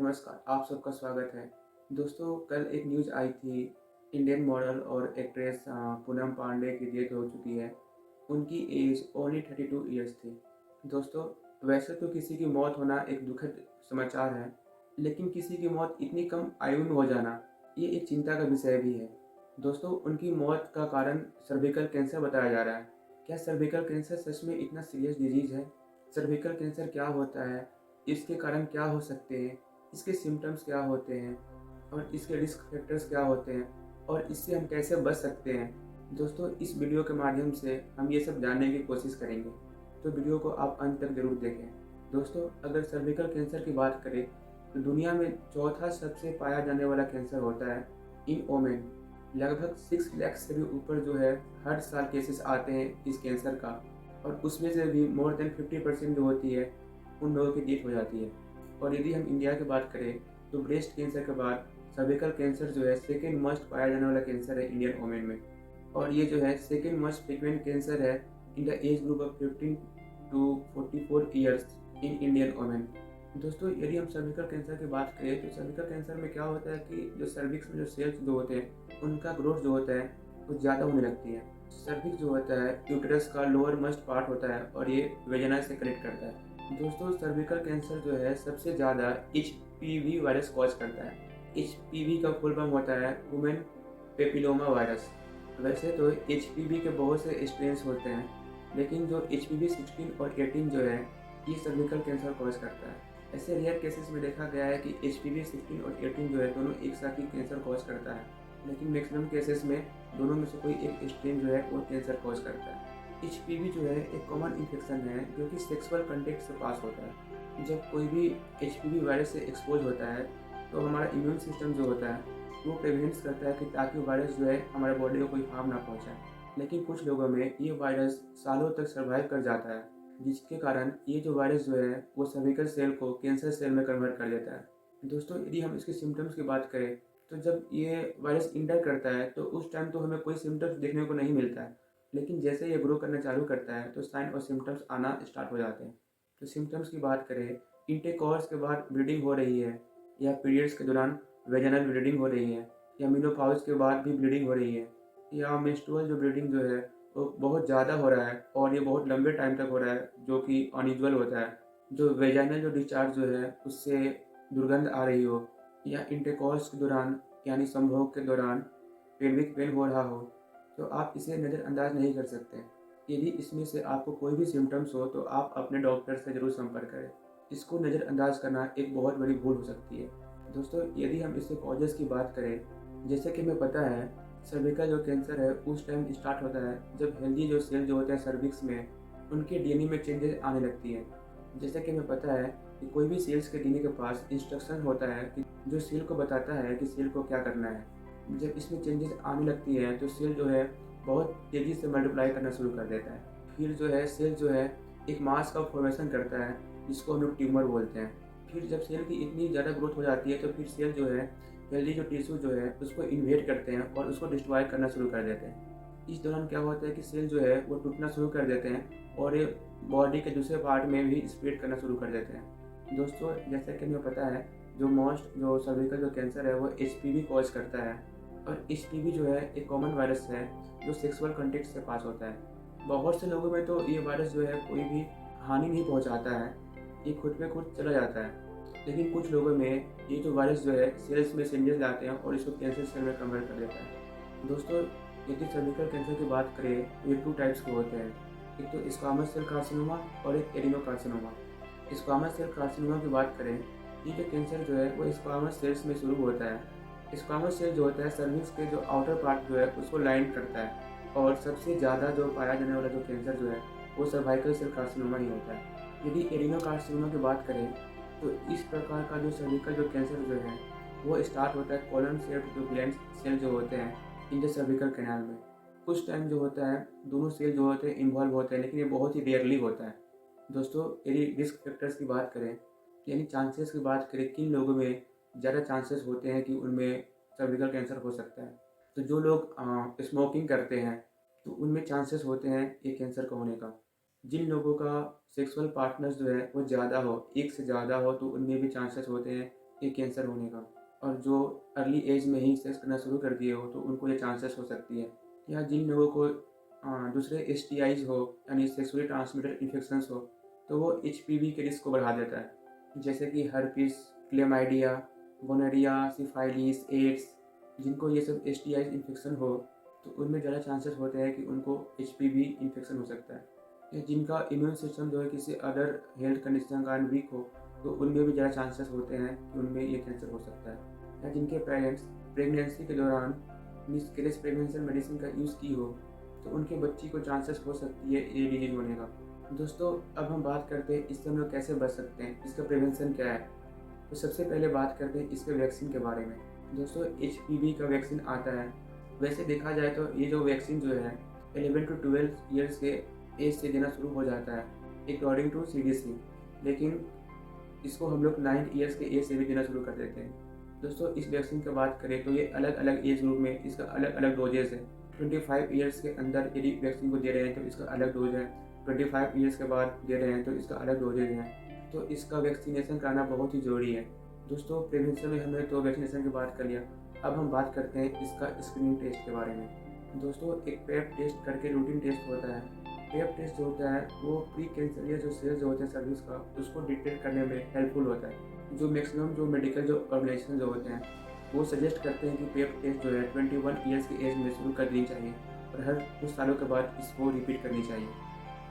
नमस्कार, आप सबका स्वागत है। दोस्तों, कल एक न्यूज़ आई थी, इंडियन मॉडल और एक्ट्रेस पूनम पांडे की डेथ हो चुकी है। उनकी एज ओनली 32 ईयर्स थी। दोस्तों, वैसे तो किसी की मौत होना एक दुखद समाचार है, लेकिन किसी की मौत इतनी कम आयु में हो जाना, ये एक चिंता का विषय भी है। दोस्तों, उनकी मौत का कारण सर्विकल कैंसर बताया जा रहा है। क्या सर्विकल कैंसर सच में इतना सीरियस डिजीज़ है? सर्विकल कैंसर क्या होता है? इसके कारण क्या हो सकते हैं? इसके सिम्पटम्स क्या होते हैं और इसके रिस्क फैक्टर्स क्या होते हैं और इससे हम कैसे बच सकते हैं। दोस्तों, इस वीडियो के माध्यम से हम ये सब जानने की कोशिश करेंगे, तो वीडियो को आप अंत तक जरूर देखें। दोस्तों, अगर सर्विकल कैंसर की बात करें तो दुनिया में चौथा सबसे पाया जाने वाला कैंसर होता है इन ओमेन। लगभग 6 लाख से भी ऊपर जो है हर साल केसेस आते हैं इस कैंसर का, और उसमें से भी मोर देन 50% जो होती है उन लोगों की डेथ हो जाती है। और यदि हम इंडिया की बात करें तो ब्रेस्ट कैंसर के बाद सर्विकल कैंसर जो है सेकेंड मोस्ट पाया जाने वाला कैंसर है इंडियन वोमेन में, और ये जो है सेकेंड मोस्ट फ्रिक्वेंट कैंसर है in the age group of 15 to 44 years in Indian women. दोस्तों, यदि हम सर्विकल कैंसर की बात करें तो सर्विकल कैंसर में क्या होता है कि जो सर्विक्स में जो सेल्स जो होते हैं उनका ग्रोथ जो होता है वो ज़्यादा होने लगती है। सर्विक्स जो होता है यूट्रस का लोअर मोस्ट पार्ट होता है और ये वेजाइना से कनेक्ट करता है। दोस्तों, सर्विकल कैंसर जो है सबसे ज़्यादा एचपीवी वायरस कॉज करता है। एचपीवी का फुल फॉर्म होता है ह्यूमन पेपिलोमा वायरस। वैसे तो एचपीवी के बहुत से स्ट्रेन्स होते हैं, लेकिन जो एचपीवी 16 और 18 जो है ये सर्विकल कैंसर कॉज करता है। ऐसे रेयर केसेस में देखा गया है कि एचपीवी 16 और 18 जो है दोनों एक साथ ही कैंसर कॉज करता है, लेकिन मैक्सिमम केसेस में दोनों में से कोई एक स्ट्रेन जो है वो कैंसर कॉज करता है। एचपीवी जो है एक कॉमन इन्फेक्शन है जो कि सेक्सुअल कंटेक्ट से पास होता है। जब कोई भी एचपीवी वायरस से एक्सपोज होता है तो हमारा इम्यून सिस्टम जो होता है वो प्रिवेंट्स करता है कि ताकि वायरस जो है हमारे बॉडी को कोई हार्म ना पहुंचाए। लेकिन कुछ लोगों में ये वायरस सालों तक सर्वाइव कर जाता है, जिसके कारण ये जो वायरस जो है वो सर्विकल सेल को कैंसर सेल में कन्वर्ट कर देता है। दोस्तों, यदि हम इसके सिम्टम्स की बात करें तो जब ये वायरस इंटर करता है तो उस टाइम तो हमें कोई सिम्टम्स देखने को नहीं मिलता है, लेकिन जैसे ये ग्रो करना चालू करता है तो साइन और सिम्टम्स आना स्टार्ट हो जाते हैं। तो सिम्टम्स की बात करें, इंटरकोर्स के बाद ब्लीडिंग हो रही है, या पीरियड्स के दौरान वेजाइनल ब्लीडिंग हो रही है, या मेनोपॉज के बाद भी ब्लीडिंग हो रही है, या मेंस्ट्रुअल जो ब्लीडिंग जो है वो बहुत ज़्यादा हो रहा है और ये बहुत लंबे टाइम तक हो रहा है जो कि अनयूजुअल होता है। जो वेजाइनल जो डिस्चार्ज जो है उससे दुर्गंध आ रही हो, या इंटरकोर्स के दौरान यानी संभोग के दौरान पेल्विक पेन हो रहा हो, तो आप इसे नज़रअंदाज नहीं कर सकते। यदि इसमें से आपको कोई भी सिम्टम्स हो तो आप अपने डॉक्टर से ज़रूर संपर्क करें। इसको नज़रअंदाज करना एक बहुत बड़ी भूल हो सकती है। दोस्तों, यदि हम इसके कॉजेज़ की बात करें, जैसे कि हमें पता है सर्विकल जो कैंसर है उस टाइम स्टार्ट होता है जब हेल्दी जो सेल जो होते हैं सर्विक्स में उनके डीएनए में चेंजेस आने लगती है। जैसे कि हमें पता है कि कोई भी सेल्स के डीएनए के पास इंस्ट्रक्शन होता है कि जो सेल को बताता है कि सेल को क्या करना है। जब इसमें चेंजेस आने लगती है तो सेल जो है बहुत तेज़ी से मल्टीप्लाई करना शुरू कर देता है। फिर जो है सेल जो है एक मास का फॉर्मेशन करता है जिसको हम लोग ट्यूमर बोलते हैं। फिर जब सेल की इतनी ज़्यादा ग्रोथ हो जाती है तो फिर सेल जो है हेल्दी जो टिश्यू जो है उसको इन्वेड करते हैं और उसको डिस्ट्रॉय करना शुरू कर देते हैं। इस दौरान क्या होता है कि सेल जो है वो टूटना शुरू कर देते हैं और ये बॉडी के दूसरे पार्ट में भी स्प्रेड करना शुरू कर देते हैं। दोस्तों, जैसा कि हमें पता है जो सर्विकल जो कैंसर है वो एचपीवी कॉज करता है, और एचपीवी जो है एक कॉमन वायरस है जो सेक्सुअल कंटेक्ट से पास होता है। बहुत से लोगों में तो ये वायरस जो है कोई भी हानि नहीं पहुंचाता है, ये खुद पे खुद चला जाता है। लेकिन कुछ लोगों में ये जो वायरस जो है सेल्स में चेंजेस लाते हैं और इसको कैंसर सेल में कन्वर्ट कर देता है। दोस्तों, यदि सर्विकल कैंसर की बात करें तो ये 2 टाइप्स के होते हैं। एक तो स्क्वामस सेल कार्सिनोमा और एक एडिनोकार्सिनोमा। स्क्वामस सेल कार्सिनोमा की बात करें, ये जो कैंसर जो है वो स्क्वामस सेल्स में शुरू होता है। स्क्वामस सेल जो होता है सर्विक्स के जो आउटर पार्ट जो है उसको लाइन करता है, और सबसे ज़्यादा जो पाया जाने वाला जो कैंसर जो है वो सर्वाइकल सेल कार्सिनोमा ही होता है। यदि एडिनोकार्सिनोमा की बात करें तो इस प्रकार का जो सर्विकल जो कैंसर जो है वो स्टार्ट होता है कॉलम शेप्ड जो ग्लैंड सेल जो होते हैं इन द सर्विकल कैनाल में। कुछ टाइम जो होता है दोनों सेल जो होते हैं इन्वॉल्व होते हैं, लेकिन ये बहुत ही रेयरली होता है। दोस्तों, यदि रिस्क फैक्टर्स की बात करें यानी चांसेस की बात करें किन लोगों में ज़्यादा चांसेस होते हैं कि उनमें सर्विकल कैंसर हो सकता है, तो जो लोग स्मोकिंग करते हैं तो उनमें चांसेस होते हैं ये कैंसर का होने का। जिन लोगों का सेक्सुअल पार्टनर्स जो है वो ज़्यादा हो, एक से ज़्यादा हो, तो उनमें भी चांसेस होते हैं एक कैंसर होने का। और जो अर्ली एज में ही सेक्स करना शुरू कर दिए हो तो उनको ये चांसेस हो सकती है। या जिन लोगों को दूसरे एसटीआईज हो यानी सेक्सुअली ट्रांसमिटेड इन्फेक्शंस हो तो वो एचपीवी के रिस्क को बढ़ा देता है, जैसे कि herpes, chlamydia, gonorrhoea, syphilis, AIDS. जिनको ये सब एसटीआई इन्फेक्शन हो तो उनमें ज़्यादा चांसेस होते हैं कि उनको एचपीवी इन्फेक्शन हो सकता है। या जिनका इम्यून सिस्टम जो है किसी अदर हेल्थ कंडीशन के कारण वीक हो तो उनमें भी ज़्यादा चांसेस होते हैं कि उनमें ये कैंसर हो सकता है। या जिनके पेरेंट्स प्रेगनेंसी के दौरान मिसकैरेज प्रेगनेंसी मेडिसिन का यूज़ की हो तो उनके बच्ची को चांसेस हो सकती है ये डिजीज होने का। दोस्तों अब हम बात करते हैं इससे हम लोग कैसे बच सकते हैं, इसका प्रिवेंशन क्या है। तो सबसे पहले बात करते हैं इसके वैक्सीन के बारे में। दोस्तों एचपीवी का वैक्सीन आता है। वैसे देखा जाए तो ये जो वैक्सीन जो है 11 to 12 ईयर्स के एज से देना शुरू हो जाता है अकॉर्डिंग टू सीडीसी, लेकिन इसको हम लोग 9 ईयर्स के एज से भी देना शुरू कर देते हैं। दोस्तों इस वैक्सीन की बात करें तो ये अलग अलग एज ग्रुप में इसका अलग अलग डोजेस है। 25 ईयर्स के अंदर यदि वैक्सीन को दे रहे हैं तो इसका अलग डोज है, 25 ईयर्स के बाद दे रहे हैं तो इसका अलग डोजेज है। तो इसका वैक्सीनेशन कराना बहुत ही ज़रूरी है। दोस्तों प्रिवेंशन में हमने तो वैक्सीनेशन की बात कर लिया, अब हम बात करते हैं इसका स्क्रीनिंग टेस्ट के बारे में। दोस्तों एक पेप टेस्ट करके रूटीन टेस्ट होता है। पेप टेस्ट जो होता है वो प्री कैंसरियस जो सेल्स जो होते हैं सर्विस का उसको डिटेक्ट करने में हेल्पफुल होता है। जो मैक्सिमम जो मेडिकल जो ऑर्गेनाइजेशन जो होते हैं वो सजेस्ट करते हैं कि पेप टेस्ट जो है 21 ईयर्स की एज में शुरू कर देनी चाहिए और हर कुछ सालों के बाद इसको रिपीट करनी चाहिए।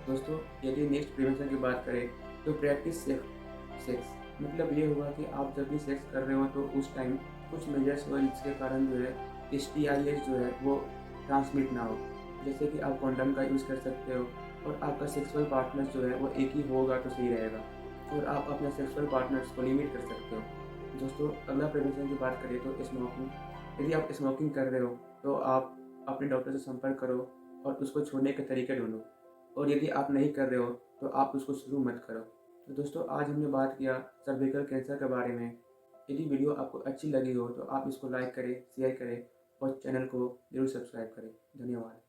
दोस्तों यदि नेक्स्ट प्रिवेंशन की बात करें तो प्रैक्टिस सेक्स, मतलब ये हुआ कि आप जब भी सेक्स कर रहे हो तो उस टाइम कुछ मेजर्स हो जिसके कारण जो है एसटीआईएस जो है वो ट्रांसमिट ना हो। जैसे कि आप कॉन्डम का यूज़ कर सकते हो और आपका सेक्सुअल पार्टनर जो है वो एक ही होगा तो सही रहेगा और आप अपने सेक्सुअल पार्टनर्स को लिमिट कर सकते हो। दोस्तों अगला प्रिवेंशन की बात करें तो स्मोकिंग। यदि आप स्मोकिंग कर रहे हो तो आप अपने डॉक्टर से संपर्क करो और उसको छोड़ने के तरीके ढूंढो, और यदि आप नहीं कर रहे हो तो आप उसको शुरू मत करो। तो दोस्तों आज हमने बात किया सर्विकल कैंसर के बारे में। यदि वीडियो आपको अच्छी लगी हो तो आप इसको लाइक करें, शेयर करें और चैनल को जरूर सब्सक्राइब करें। धन्यवाद।